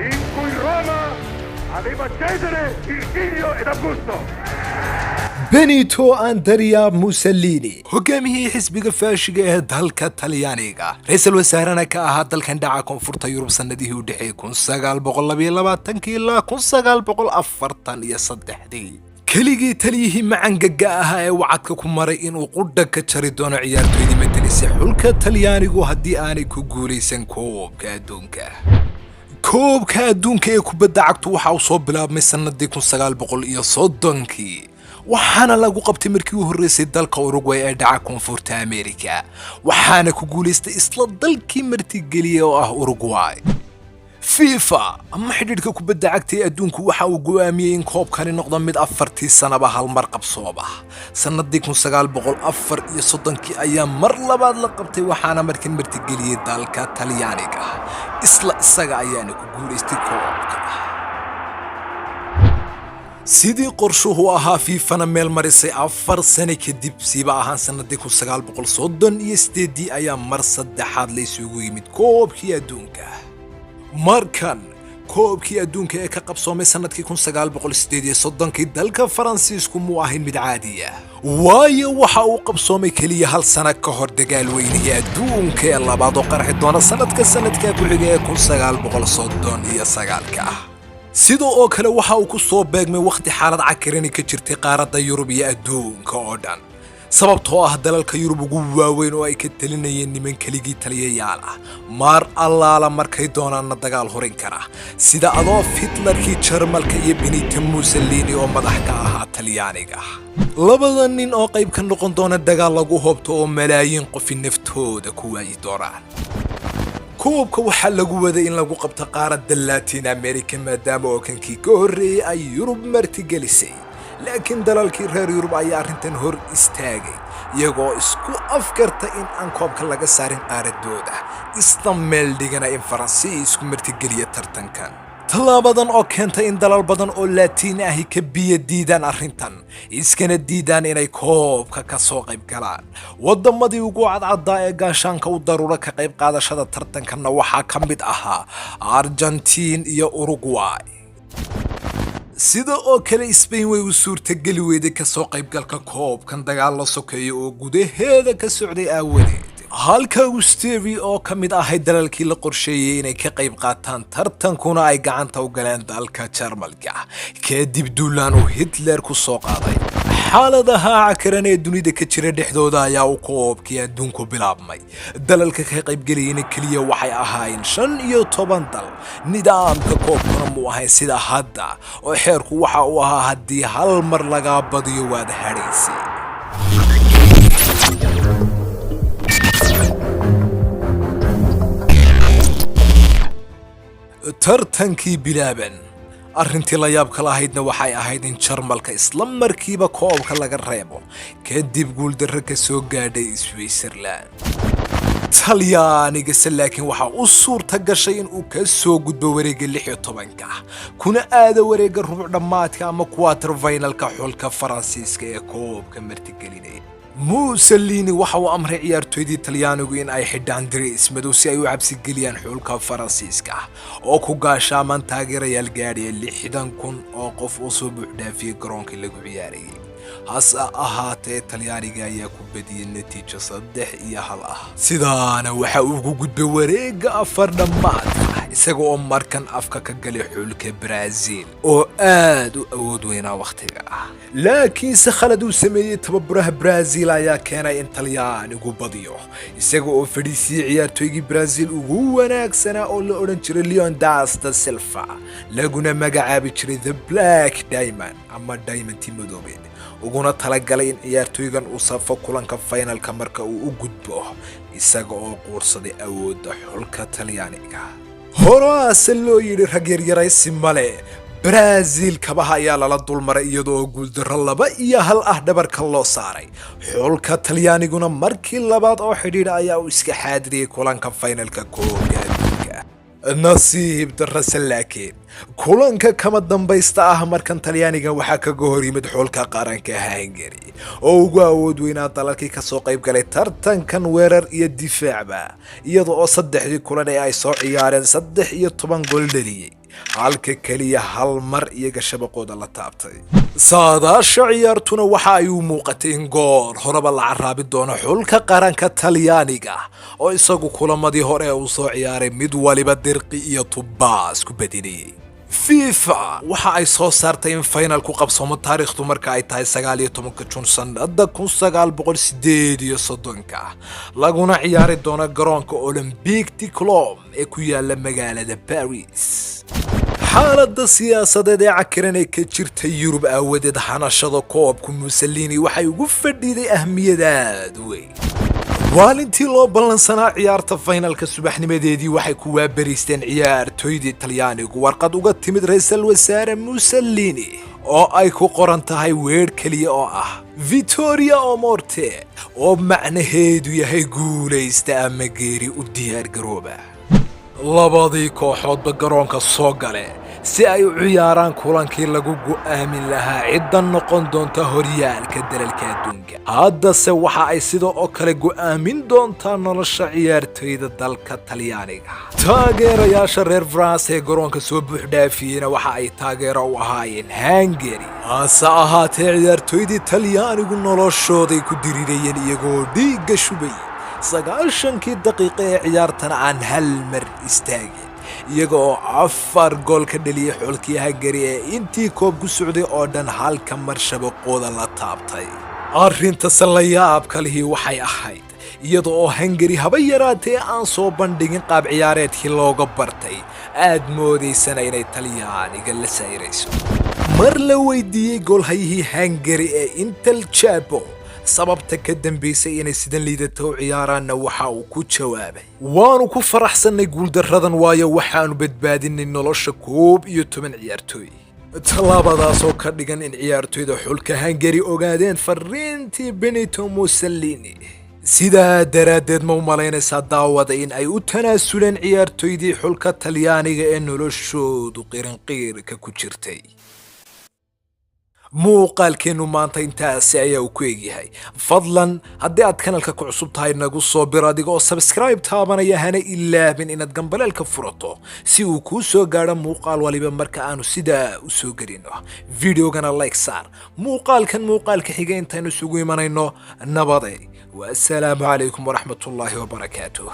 in cui Roma aveva Cesare, Virgilio ed Augusto. بنيتو أندريا موسوليني hogaamiyey xisbiga faashiga ee dalka Talyaaniga ra'iisul wasaarana ka ahaa dalkan dhaca koonfurta Yurub sanadihii u dhaxeeyay 1922 ilaa 1943 keligii taliyihii macangaga ahaa ee wacadka ku maray inuu qudha ka jari doono ciyaartoydii matalaysa xulka Talyaanigu haddii aanay ku guuleysan koobka adduunka ee kubadda cagtu waxa uu soo bilaabmay sanadii 1930 waxaana lagu qabtay markii uu horeysay dalka Uruguay ee dhaca koonfurta Ameerika waxaana ku guuleystay isla dalkii martigeliyay oo ah Uruguay FIFA ama xidhiidhka kubadda cagta ee adduunku waxa uu go'aamiyay in koobkani noqdo mid 4 sanaba hal mar qabsooba sanadii 1934 ayaa mar labaad la qabtay waxaana markan martigeliyay dalka Talyaaniga isla isaga ayaana ku guuleystay koobka sidii qorshuhu ahaa FIFA meel marisay 4 sano kadib siiba ahaan sanadii 1938 ayaa mar saddexaad la isugu yimid koobkii adduunka markan koobkii adduunka ee ka qabsoomay sanadkii 1938 dalka Faransiisku muu ahayn mid caadi ah waayo waxa uu qabsoomay kaliya hal sano ka hor dagaal weynihii adduunka ee labaad oo qarxi doona sanadka ku xiga ee 1939 sidoo oo kale waxa uu ku soo beegmay waqti xaalad cakiran ka jirtay qaaradda Yurub iyo adduunka oo dhan sababtoo ah dalalka Yurub ugu waaweyn oo ay ka talinayeen niman keligii taliyayaal ah mar allaala markay doonaan dagaal horin kara sida Adolf Hitlerkii Jarmalka iyo Benito Mussolini oo madax ka ahaa Talyaaniga labadan nin oo qayb ka noqon doona dagaal lagu hobto oo malaayiin qof naftooda ku waayi doonaan koobka waxa lagu waday in lagu qabto qaaradda Latin America maadaama oo kankii ka horeeyay ay Yurub martigelisay laakiin dalalkii reer Yurub ayaa arrintan hor istaagay iyagoo isku afkartay in aan koobka laga saarin qaaradooda isla meel dhigana in Faransiisku martigeliyo tartankan talaabadan oo keentay in dalal badan oo Latin ahi ka biyo diidaan arrintan iskana diidaan inay koobka ka soo qayb galaan wadamadii ugu cadcadda ee gaashaanka u daruura ka qayb qaadashada tartankanna waxaa ka mid ahaa Argentina iyo Uruguay sida oo kale Spain way u suurtageli weyday ka soo qaybgalka koobkan dagaal la sokeeyo oo gudaheeda ka socday aawadeed halka Austria oo ka mid ahay dalalkii la qorsheeyay inay ka qayb qaataan tartankuna ay gacanta u galeen dalka Jarmalka kadib duulaan uu Hitler ku soo qaaday xaaladaha cakiran ee dunida ka jira dhexdooda ayaa uu koobkii adduunku bilaabmay dalalka ka qaybgalayna kaliya waxay ahaayeen 15 dal nidaamka koobkuna muu ahayn sida hadda oo xeerku waxa uu ahaa haddii hal mar laga badiyo waad hadhaysay tartankii bilaaban arrintii la yaabka lahaydna waxay ahayd in Jarmalka isla markiiba koobka laga reebo kadib guuldarro ka soo gaadhay Switzerland Talyaaniga laakiin waxa uu suurta gashay in uu ka soo gudbo wareegga 16 kuna aado wareegga rubuc dhamaadka ama quarter finalka xulka Faransiiska ee koobka martigelinay Mussolini waxa uu amray ciyaartoydii Talyaanigu in ay xidhaan darees madow si ay u cabsi geliyaan xulka Faransiiska oo ku gaashaaman taageerayaal gaadhay 60,000 oo qof oo soo buuxdhaafiyay garoonka lagu ciyaarayay hase ahaatee Talyaaniga ayaa ku badiyay natiijo 3-1 sidaana waxa uu ugu gudbay wareegga afar dhamaadka isaga oo markan afka ka galay xulka Brazil oo aad u awood weynaa waqtiga laakiin si khalad uu sameeyay tababaraha Brazil ayaa keenay in Talyaanigu badiyo isaga oo fadhiisay ciyaartoygii Brazil ugu wanaagsanaa oo la oran jiray Leandro da Silva laguna magacaabi jiray The Black Diamond ama Diamond Madoobe uguna talagalay in ciyaartoygan uu safo kulanka finalka marka uu u gudbo isaga oo quursaday awoodda xulka Talyaaniga horaas loo yiri rag yaryaraysi male Brazil kabaha ayaa lala dulmaray iyadoo guuldarro 2-1 ah dhabarka loo saaray xulka Talyaaniguna markii labaad oo xidhiidh ayaa uu iska xaadiriyay kulanka finalka koobka adduunka nasiib darrase laakiin kulanka kama dambaysta ah markan Talyaaniga waxaa kaga hor yimid xulka qaranka Hungary oo ugu awood weynaa dalalkii ka soo qayb galay tartankan weerar iyo difaacba iyadoo saddexdii kulan ee ay soo ciyaareen 13 gool dhaliyay halka keliya hal mar iyaga shabaqooda la taabtay. saadaasha ciyaartuna waxa ay u muuqatay in goor horeba la caraabi doono xulka qaranka Talyaaniga oo isagu kulamadii hore uu soo ciyaaray mid waliba dirqi iyo tubaas ku badinayay. FIFA waxa ay soo saartay in finalku qabsoomo taariikhdu marka ay tahay 19 Juun sanada 1938 laguna ciyaari doono garoonka Olympique de Club ee ku yaala magaalada Paris. xaaladda siyaasadeed ee cakiran ee ka jirta Yurub aawadeed xanashada koobka Mussolini waxay ugu fadhiday ahmiyad aad u weyn. waalintii loo ballansanaa ciyaarta finalka subaxnimadeedii waxay ku waabariisteen ciyaartoydii Talyaanigu warqad uga timid ra'iisul wasaare Mussolini oo ay ku qoran tahay weer kaliya oo ah Vittoria o Morte oo macnaheedu yahay guulaysta ama geeri u diyaar garooba. labadii kooxoodba garoonka soo gale si ay u ciyaaraan kulankii lagu go'aamin lahaa cidda noqon doonta horyaalka dalalka adduunka. haddase waxa ay sidoo oo kale go'aamin doontaa nolosha ciyaartoyda dalka Talyaaniga. taageerayaasha reer France ee garoonka soo buuxdhaafiyeyna waxa ay taageero u ahaayeen Hungary. hase ahaatee ciyaartoydii Talyaanigu noloshooday ku dirirayeen iyagoo dhiigga shubay 90 daqiiqo ee ciyaartana aan hal mar istaagin iyaga oo 4 gool ka dhaliyay xulkii Hungary ee intii koobku socday oo dhan halka mar shabaqooda la taabtay. arrinta la yaabka lihi waxay ahayd iyada oo Hungary haba yaraatee aan soo bandhigin qaab ciyaareedkii looga bartay aad moodaysana inay Talyaaniga la sayrayso. mar la weydiiyey goolhayihii Hungary ee Intel Chapo sababta ka dambeysay inay sidan liidato ciyaaraanna waxa uu ku jawaabay waanu ku faraxsanay guuldaradan waayo waxaanu badbaadinay nolosha 11 ciyaartooy. tallaabadaas oo ka dhigan in ciyaartooyda xulka Hungary ogaadeen fariintii Benito Mussolini. sidaa daraaddeed ma u malaynaysaa daawada in ay u tanaasuleen ciyaartooydii xulka Talyaaniga ee noloshoodu qirinqiirka ku jirtay. muuqaalkeenu maanta intaasi ayaa uu ku egyahay. fadlan haddii aad kanalka ku cusub tahay nagu soo bir adigoo subscribe taabanaya hana ilaabin inaad gambaleelka furato si uu kuu soo gaadho muuqaal waliba marka aanu sidaa u soo gelino. videogana like saar. muuqaalka xiga intaynu isugu imanayno nabade. والسلام عليكم ورحمة الله وبركاته.